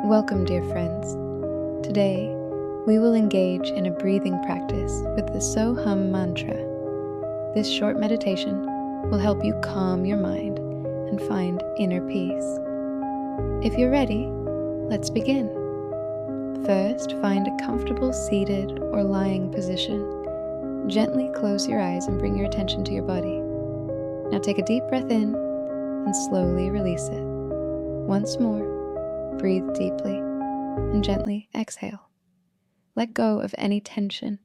Welcome, dear friends. Today, we will engage in a breathing practice with the So-Hum mantra. This short meditation will help you calm your mind and find inner peace. If you're ready, let's begin. First, find a comfortable seated or lying position. Gently close your eyes and bring your attention to your body. Now take a deep breath in and slowly release it. Once more, breathe deeply and gently exhale. Let go of any tension,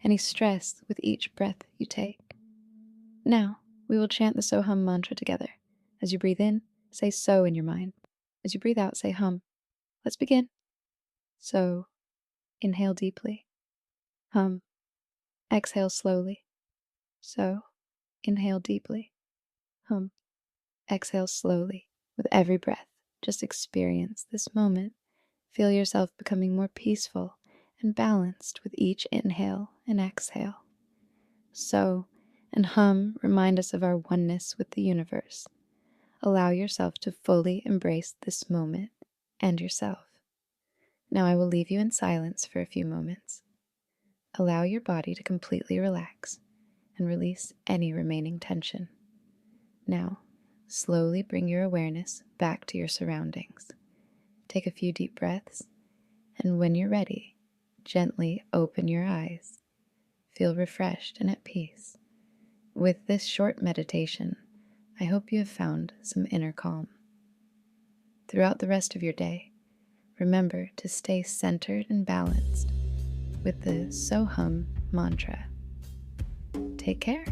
any stress with each breath you take. Now, we will chant the So-Hum mantra together. As you breathe in, say so in your mind. As you breathe out, say hum. Let's begin. So, inhale deeply. Hum. Exhale slowly. So, inhale deeply. Hum. Exhale slowly. With every breath, just experience this moment. Feel yourself becoming more peaceful and balanced with each inhale and exhale. So, and hum remind us of our oneness with the universe. Allow yourself to fully embrace this moment and yourself. Now I will leave you in silence for a few moments. Allow your body to completely relax and release any remaining tension. Now, slowly bring your awareness back to your surroundings. Take a few deep breaths, and when you're ready, gently open your eyes. Feel refreshed and at peace. With this short meditation, I hope you have found some inner calm. Throughout the rest of your day, remember to stay centered and balanced with the So-Hum mantra. Take care.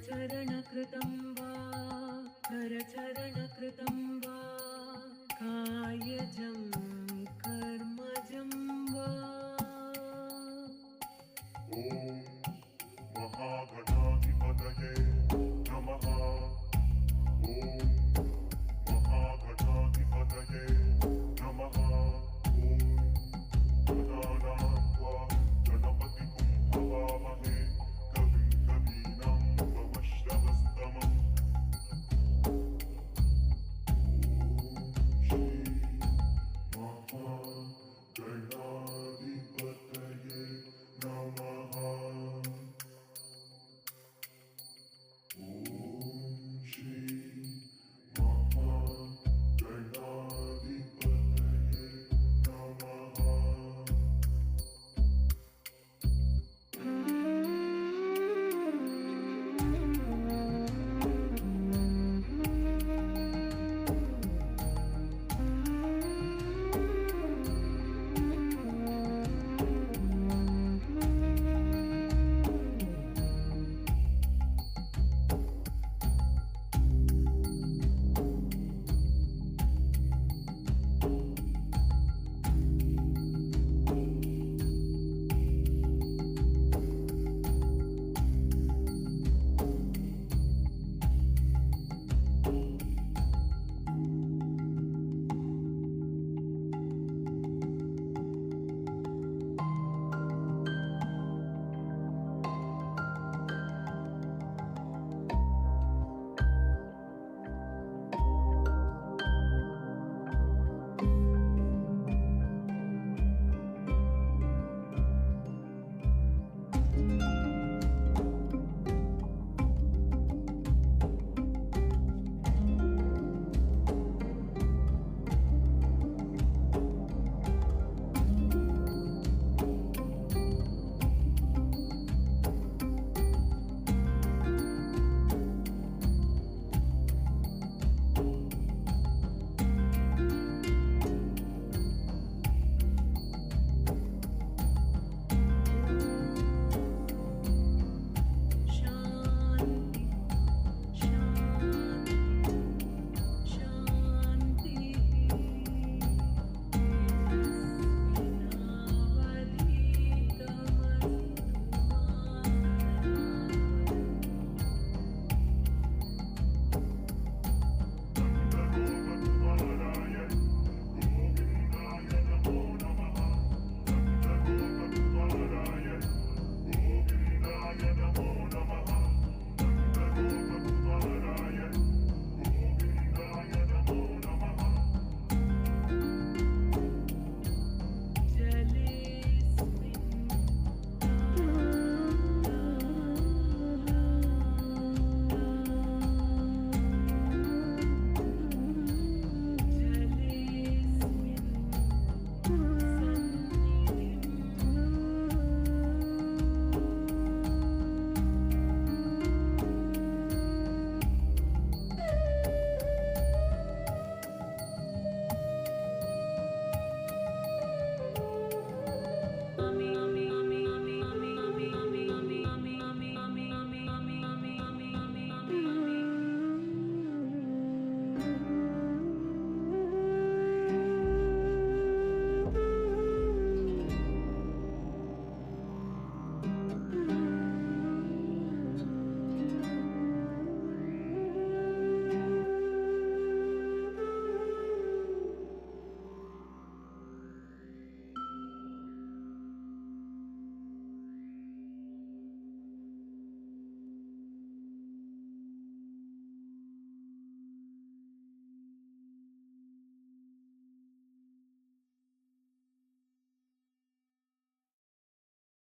करचरणकृतं वा करचरणकृतं